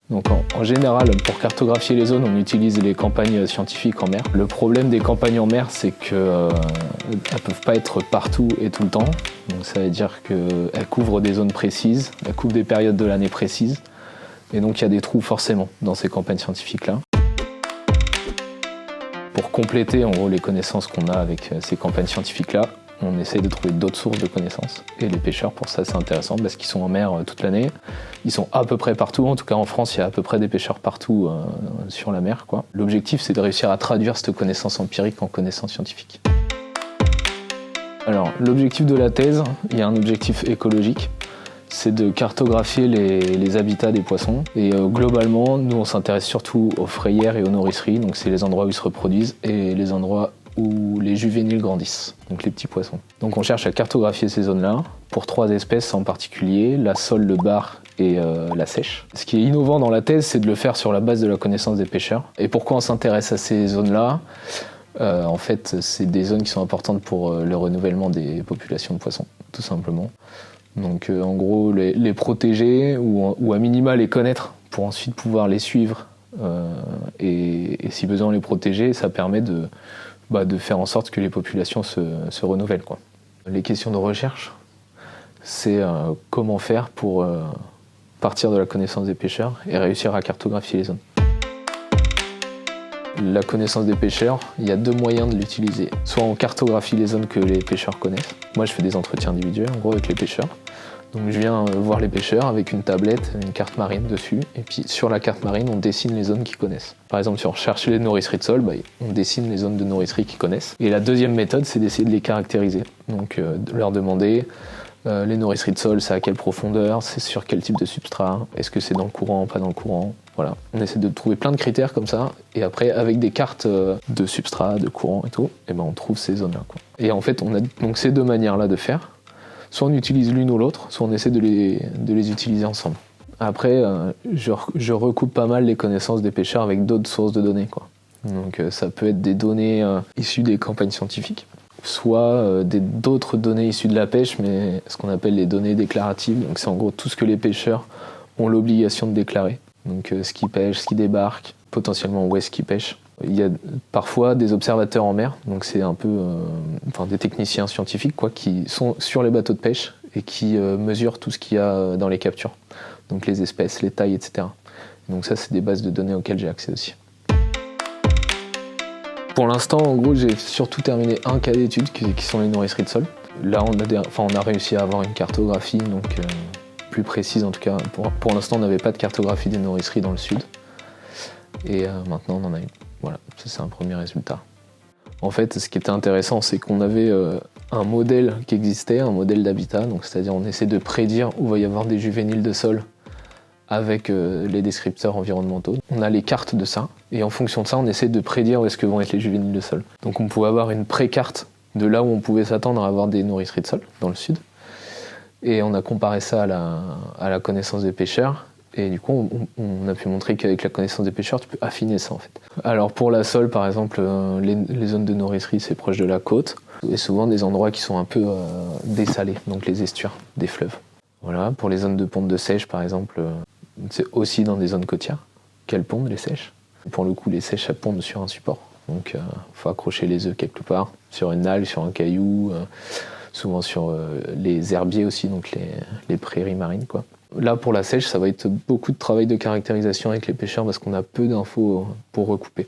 Donc en général, pour cartographier les zones, on utilise les campagnes scientifiques en mer. Le problème des campagnes en mer, c'est qu'elles ne peuvent pas être partout et tout le temps. Donc ça veut dire qu'elles couvrent des zones précises, elles couvrent des périodes de l'année précises. Et donc il y a des trous forcément dans ces campagnes scientifiques-là. Pour compléter en gros les connaissances qu'on a avec ces campagnes scientifiques-là, on essaye de trouver d'autres sources de connaissances. Et les pêcheurs, pour ça, c'est intéressant parce qu'ils sont en mer toute l'année. Ils sont à peu près partout. En tout cas, en France, il y a à peu près des pêcheurs partout sur la mer, quoi. L'objectif, c'est de réussir à traduire cette connaissance empirique en connaissance scientifique. Alors, l'objectif de la thèse, il y a un objectif écologique. C'est de cartographier les habitats des poissons. Et globalement, nous, on s'intéresse surtout aux frayères et aux nourriceries. Donc, c'est les endroits où ils se reproduisent et les endroits où les juvéniles grandissent, donc les petits poissons. Donc on cherche à cartographier ces zones-là pour 3 espèces en particulier, la sole, le bar et la sèche. Ce qui est innovant dans la thèse, c'est de le faire sur la base de la connaissance des pêcheurs. Et pourquoi on s'intéresse à ces zones-là ? En fait, c'est des zones qui sont importantes pour le renouvellement des populations de poissons, tout simplement. Donc en gros, les protéger ou à minima les connaître pour ensuite pouvoir les suivre et si besoin les protéger, ça permet de faire en sorte que les populations se renouvellent, quoi. Les questions de recherche, c'est comment faire pour partir de la connaissance des pêcheurs et réussir à cartographier les zones. La connaissance des pêcheurs, il y a 2 moyens de l'utiliser. Soit on cartographie les zones que les pêcheurs connaissent. Moi, je fais des entretiens individuels, en gros, avec les pêcheurs. Donc je viens voir les pêcheurs avec une tablette, une carte marine dessus, et puis sur la carte marine, on dessine les zones qu'ils connaissent. Par exemple, si on recherche les nourriceries de sol, on dessine les zones de nourricerie qu'ils connaissent. Et la deuxième méthode, c'est d'essayer de les caractériser. Donc de leur demander les nourriceries de sol, c'est à quelle profondeur, c'est sur quel type de substrat, est-ce que c'est dans le courant, pas dans le courant. Voilà. On essaie de trouver plein de critères comme ça, et après, avec des cartes de substrat, de courant et tout, et on trouve ces zones-là, quoi. Et en fait, on a donc ces 2 manières-là de faire. Soit on utilise l'une ou l'autre, soit on essaie de les utiliser ensemble. Après, je recoupe pas mal les connaissances des pêcheurs avec d'autres sources de données, quoi. Donc ça peut être des données issues des campagnes scientifiques, soit d'autres données issues de la pêche, mais ce qu'on appelle les données déclaratives. Donc c'est en gros tout ce que les pêcheurs ont l'obligation de déclarer. Donc ce qu'ils pêchent, ce qu'ils débarquent, potentiellement où est-ce qu'ils pêchent. Il y a parfois des observateurs en mer, donc c'est un peu des techniciens scientifiques, quoi, qui sont sur les bateaux de pêche et qui mesurent tout ce qu'il y a dans les captures, donc les espèces, les tailles, etc. Donc ça, c'est des bases de données auxquelles j'ai accès aussi. Pour l'instant, en gros, j'ai surtout terminé un cas d'étude qui sont les nourriceries de sol. Là, on a réussi à avoir une cartographie, donc plus précise en tout cas. Pour l'instant, on n'avait pas de cartographie des nourriceries dans le sud. Et maintenant, on en a une. Voilà, ça c'est un premier résultat. En fait, ce qui était intéressant, c'est qu'on avait un modèle qui existait, un modèle d'habitat, donc c'est-à-dire on essaie de prédire où va y avoir des juvéniles de sol avec les descripteurs environnementaux. On a les cartes de ça, et en fonction de ça, on essaie de prédire où est-ce que vont être les juvéniles de sol. Donc on pouvait avoir une pré-carte de là où on pouvait s'attendre à avoir des nourriceries de sol, dans le sud. Et on a comparé ça à la connaissance des pêcheurs. Et du coup, on a pu montrer qu'avec la connaissance des pêcheurs, tu peux affiner ça, en fait. Alors pour la sole, par exemple, les zones de nourricerie, c'est proche de la côte. Et souvent des endroits qui sont un peu dessalés, donc les estuaires des fleuves. Voilà. Pour les zones de ponte de sèche, par exemple, c'est aussi dans des zones côtières qu'elles pondent, les sèches. Pour le coup, les sèches, elles pondent sur un support. Donc il faut accrocher les œufs quelque part, sur une algue, sur un caillou, souvent sur les herbiers aussi, donc les prairies marines, quoi. Là, pour la sèche, ça va être beaucoup de travail de caractérisation avec les pêcheurs parce qu'on a peu d'infos pour recouper.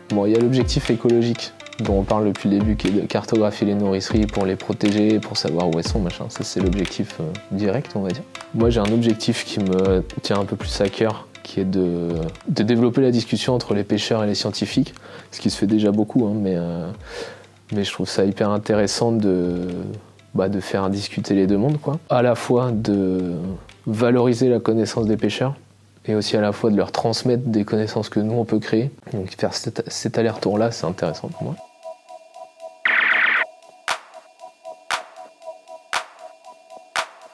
Bon, il y a l'objectif écologique dont on parle depuis le début, qui est de cartographier les nourriceries pour les protéger, pour savoir où elles sont, machin. Ça, c'est l'objectif direct, on va dire. Moi, j'ai un objectif qui me tient un peu plus à cœur, qui est de développer la discussion entre les pêcheurs et les scientifiques, ce qui se fait déjà beaucoup, hein, mais je trouve ça hyper intéressant de faire discuter les 2 mondes, quoi. À la fois de valoriser la connaissance des pêcheurs et aussi à la fois de leur transmettre des connaissances que nous on peut créer. Donc faire cet aller-retour là, c'est intéressant pour moi.